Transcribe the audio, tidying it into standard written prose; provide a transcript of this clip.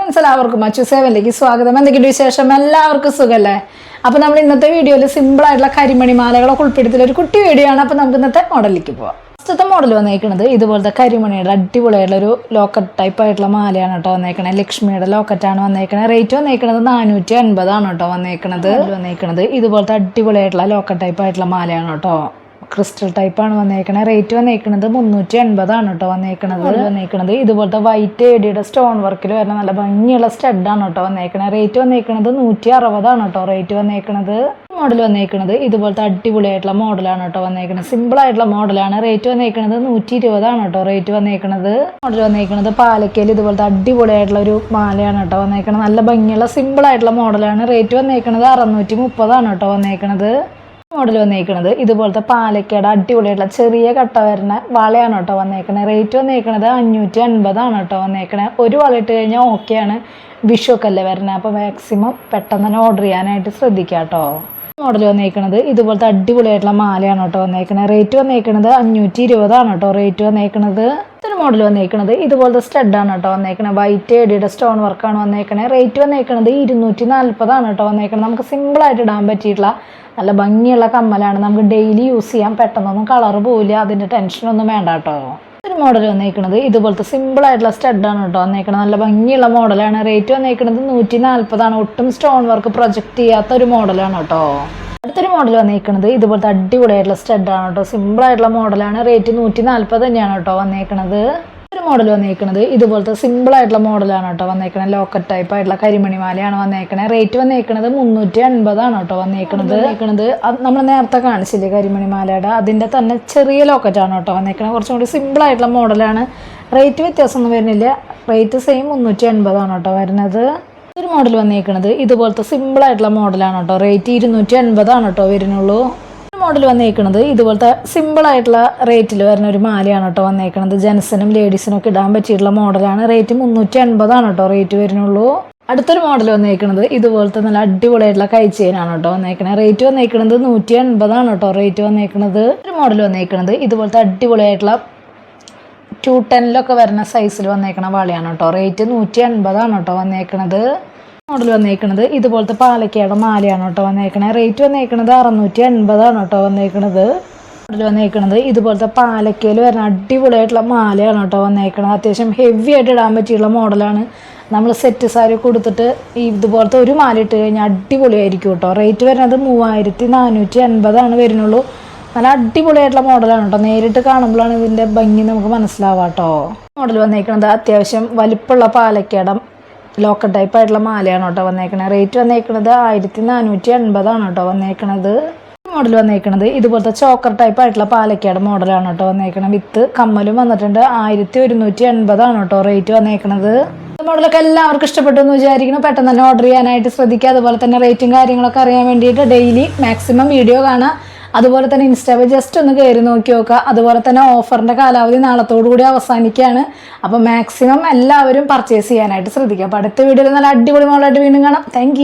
എല്ലാവർക്കും മച്ചു സേവനിലേക്ക് സ്വാഗതം. എന്തൊക്കെയുണ്ട് വിശേഷം? എല്ലാവർക്കും സുഖല്ലേ? അപ്പോൾ നമ്മൾ ഇന്നത്തെ വീഡിയോയിൽ സിമ്പിൾ ആയിട്ടുള്ള കരിമണി മാലകളൊക്കെ ഉൾപ്പെടുത്തിയുള്ള ഒരു കുട്ടി വീഡിയോ ആണ്. അപ്പോൾ നമുക്ക് ഇന്നത്തെ മോഡലിലേക്ക് പോവാം. ഫസ്റ്റത്തെ മോഡൽ വന്നേക്കുന്നത് ഇതുപോലത്തെ കരിമണിയുടെ അടിപൊളിയായിട്ടുള്ള ഒരു ലോക്കറ്റ് ടൈപ്പ് ആയിട്ടുള്ള മാലയാണ് കേട്ടോ വന്നേക്കണത്. ലക്ഷ്മിയുടെ ലോക്കറ്റാണ് വന്നേക്കണത്. റേറ്റ് വന്നേക്കുന്നത് 450 കേട്ടോ വന്നേക്കണത്. ഇതുപോലത്തെ അടിപൊളിയായിട്ടുള്ള ലോക്കറ്റ് ടൈപ്പ് ആയിട്ടുള്ള മാലയാണ് കേട്ടോ. ക്രിസ്റ്റൽ ടൈപ്പാണ് വന്നേക്കണത്. റേറ്റ് വന്നേക്കുന്നത് 380 കേട്ടോ വന്നേക്കണത്. ഇതുപോലത്തെ വൈറ്റ് എഡിയുടെ സ്റ്റോൺ വർക്കിൽ വരുന്ന നല്ല ഭംഗിയുള്ള സ്റ്റഡാണ് കേട്ടോ വന്നേക്കണത്. റേറ്റ് വന്നേക്കുന്നത് 160 കേട്ടോ റേറ്റ് വന്നേക്കണത്. മോഡൽ വന്നേക്കുന്നത് ഇതുപോലത്തെ അടിപൊളിയായിട്ടുള്ള മോഡലാണ് കേട്ടോ വന്നേക്കണത്. സിമ്പിൾ ആയിട്ടുള്ള മോഡലാണ്. റേറ്റ് വന്നേക്കുന്നത് 120 കേട്ടോ റേറ്റ് വന്നേക്കണത്. മോഡൽ വന്നേക്കുന്നത് പാലക്കയിൽ ഇതുപോലത്തെ അടിപൊളിയായിട്ടുള്ള ഒരു മാലയാണ് കേട്ടോ വന്നേക്കണത്. നല്ല ഭംഗിയുള്ള സിമ്പിൾ ആയിട്ടുള്ള മോഡലാണ്. റേറ്റ് വന്നേക്കുന്നത് 630 കേട്ടോ വന്നേക്കണത്. മോഡൽ വന്നേക്കുന്നത് ഇതുപോലത്തെ പാലക്കയുടെ അടിപൊളിയായിട്ടുള്ള ചെറിയ കട്ട വരുന്ന വളയാണ് കേട്ടോ വന്നേക്കണത്. റേറ്റ് വന്നേക്കുന്നത് 550 കേട്ടോ വന്നേക്കണത്. ഒരു വള ഇട്ട് കഴിഞ്ഞാൽ ഓക്കെയാണ്. വിഷുവൊക്കെ അല്ലേ വരുന്നത്, അപ്പോൾ മാക്സിമം പെട്ടെന്ന് തന്നെ ഓർഡർ ചെയ്യാനായിട്ട് ശ്രദ്ധിക്കാം കേട്ടോ. മോഡൽ വന്നേക്കുന്നത് ഇതുപോലത്തെ അടിപൊളിയായിട്ടുള്ള മാലയാണ് കേട്ടോ വന്നേക്കണത്. റേറ്റ് വന്നേക്കുന്നത് 520 കേട്ടോ റേറ്റ് വന്നേക്കണത്. ഇതൊരു മോഡൽ വന്നേക്കുന്നത് ഇതുപോലത്തെ സ്റ്റഡാണ് കേട്ടോ വന്നേക്കണത്. വൈറ്റ് എഡിയുടെ സ്റ്റോൺ വർക്കാണ് വന്നേക്കണത്. റേറ്റ് വന്നേക്കുന്നത് 240 കേട്ടോ വന്നേക്കണത്. നമുക്ക് സിമ്പിളായിട്ട് ഇടാൻ പറ്റിയിട്ടുള്ള നല്ല ഭംഗിയുള്ള കമ്മലാണ്. നമുക്ക് ഡെയിലി യൂസ് ചെയ്യാം. പെട്ടെന്നൊന്നും കളർ പോവില്ല. അതിൻ്റെ ടെൻഷനൊന്നും വേണ്ട കേട്ടോ. ഒരു മോഡൽ വന്നേക്കുന്നത് ഇതുപോലത്തെ സിമ്പിൾ ആയിട്ടുള്ള സ്റ്റഡാണ് കേട്ടോ വന്നേക്കണത്. നല്ല ഭംഗിയുള്ള മോഡലാണ്. റേറ്റ് വന്നേക്കുന്നത് 140. ഒട്ടും സ്റ്റോൺ വർക്ക് പ്രൊജക്റ്റ് ചെയ്യാത്ത ഒരു മോഡലാണ് കേട്ടോ. അടുത്തൊരു മോഡൽ വന്നേക്കുന്നത് ഇതുപോലത്തെ അടിപൊളിയായിട്ടുള്ള സ്റ്റഡാണ് കേട്ടോ. സിമ്പിൾ ആയിട്ടുള്ള മോഡലാണ്. റേറ്റ് 140 തന്നെയാണ് കേട്ടോ വന്നേക്കണത്. ഒരു മോഡൽ വന്നേക്കുന്നത് ഇതുപോലത്തെ സിമ്പിൾ ആയിട്ടുള്ള മോഡലാണ് കേട്ടോ വന്നേക്കണത്. ലോക്കറ്റ് ടൈപ്പ് ആയിട്ടുള്ള കരിമണി മാലയാണ് വന്നേക്കണത്. റേറ്റ് വന്നേക്കുന്നത് 380 കേട്ടോ വന്നേക്കണത്. അത് നമ്മൾ നേരത്തെ കാണിച്ചില്ലേ കരിമണി മാലയുടെ, അതിൻ്റെ തന്നെ ചെറിയ ലോക്കറ്റാണ് കേട്ടോ വന്നേക്കണത്. കുറച്ചും കൂടി സിമ്പിൾ ആയിട്ടുള്ള മോഡലാണ്. റേറ്റ് വ്യത്യാസമൊന്നും വരുന്നില്ല. റേറ്റ് സെയിം 380 കേട്ടോ വരുന്നത്. ഒരു മോഡൽ വന്നേക്കുന്നത് ഇതുപോലത്തെ സിമ്പിൾ ആയിട്ടുള്ള മോഡലാണ് കേട്ടോ. റേറ്റ് 280 കേട്ടോ വരുന്നുള്ളൂ. മോഡൽ വന്നേക്കുന്നത് ഇതുപോലത്തെ സിമ്പിൾ ആയിട്ടുള്ള റേറ്റിൽ വരുന്ന ഒരു മാലയാണ് കേട്ടോ വന്നേക്കുന്നത്. ജെൻസിനും ലേഡീസിനും ഒക്കെ ഇടാൻ പറ്റിയിട്ടുള്ള മോഡലാണ്. റേറ്റ് 380 കേട്ടോ റേറ്റ് വരുന്നുള്ളൂ. അടുത്തൊരു മോഡൽ വന്നേക്കുന്നത് ഇതുപോലത്തെ നല്ല അടിപൊളിയായിട്ടുള്ള കൈ ചെയിനാണ് കേട്ടോ വന്നേക്കുന്നത്. റേറ്റ് വന്നേക്കുന്നത് 180 കേട്ടോ റേറ്റ് വന്നേക്കുന്നത്. ഒരു മോഡൽ വന്നേക്കുന്നത് ഇതുപോലത്തെ അടിപൊളിയായിട്ടുള്ള 210 വരുന്ന സൈസിൽ വന്നേക്കണ വളയാണ് കേട്ടോ. റേറ്റ് 180 കേട്ടോ വന്നേക്കണത്. മോഡൽ വന്നേക്കുന്നത് ഇതുപോലത്തെ പാലക്കയുടെ മാലയാണ് കേട്ടോ വന്നേക്കണത്. റേറ്റ് വന്നേക്കുന്നത് 680 കേട്ടോ വന്നേക്കണത്. മോഡൽ വന്നേക്കുന്നത് ഇതുപോലത്തെ പാലക്കയിൽ വരുന്ന അടിപൊളിയായിട്ടുള്ള മാലയാണ് കേട്ടോ വന്നേക്കണത്. അത്യാവശ്യം ഹെവി ആയിട്ട് ഇടാൻ പറ്റിയുള്ള മോഡലാണ്. നമ്മൾ സെറ്റ് സാരി കൊടുത്തിട്ട് ഇതുപോലത്തെ ഒരു മാല ഇട്ട് കഴിഞ്ഞാൽ അടിപൊളിയായിരിക്കും കേട്ടോ. റേറ്റ് വരുന്നത് 3480 വരുന്നുള്ളൂ. നല്ല അടിപൊളിയായിട്ടുള്ള മോഡലാണ് കേട്ടോ. നേരിട്ട് കാണുമ്പോഴാണ് ഇതിൻ്റെ ഭംഗി നമുക്ക് മനസ്സിലാവുക കേട്ടോ. മോഡൽ വന്നേക്കുന്നത് അത്യാവശ്യം വലിപ്പമുള്ള പാലക്കയുടെ ലോക്കറ്റ് ടൈപ്പ് ആയിട്ടുള്ള മാലയാണ് കേട്ടോ വന്നേക്കണത്. റേറ്റ് വന്നേക്കുന്നത് 1480 കേട്ടോ വന്നേക്കണത്. മോഡൽ വന്നേക്കുന്നത് ഇതുപോലത്തെ ചോക്കർ ടൈപ്പ് ആയിട്ടുള്ള പാലക്കയുടെ മോഡലാണ് കേട്ടോ വന്നേക്കണത്. വിത്ത് കമ്മലും വന്നിട്ടുണ്ട്. 1180 കേട്ടോ റേറ്റ് വന്നേക്കണത്. മോഡലൊക്കെ എല്ലാവർക്കും ഇഷ്ടപ്പെട്ടു എന്ന് വിചാരിക്കുന്നു. പെട്ടെന്ന് തന്നെ ഓർഡർ ചെയ്യാനായിട്ട് ശ്രദ്ധിക്കുക. അതുപോലെ തന്നെ റേറ്റും കാര്യങ്ങളൊക്കെ അറിയാൻ വേണ്ടിയിട്ട് ഡെയിലി മാക്സിമം വീഡിയോ കാണാം. അതുപോലെ തന്നെ ഇൻസ്റ്റാഗ്രാമിൽ ജസ്റ്റ് ഒന്ന് കയറി നോക്കി നോക്കുക. അതുപോലെ തന്നെ ഓഫറിൻ്റെ കാലാവധി നാളത്തോടു കൂടി അവസാനിക്കുകയാണ്. അപ്പോൾ മാക്സിമം എല്ലാവരും പർച്ചേസ് ചെയ്യാനായിട്ട് ശ്രദ്ധിക്കുക. അപ്പോൾ അടുത്ത വീഡിയോയിൽ നല്ല അടിപൊളി മോഡലായിട്ട് വീണ്ടും കാണാം. താങ്ക്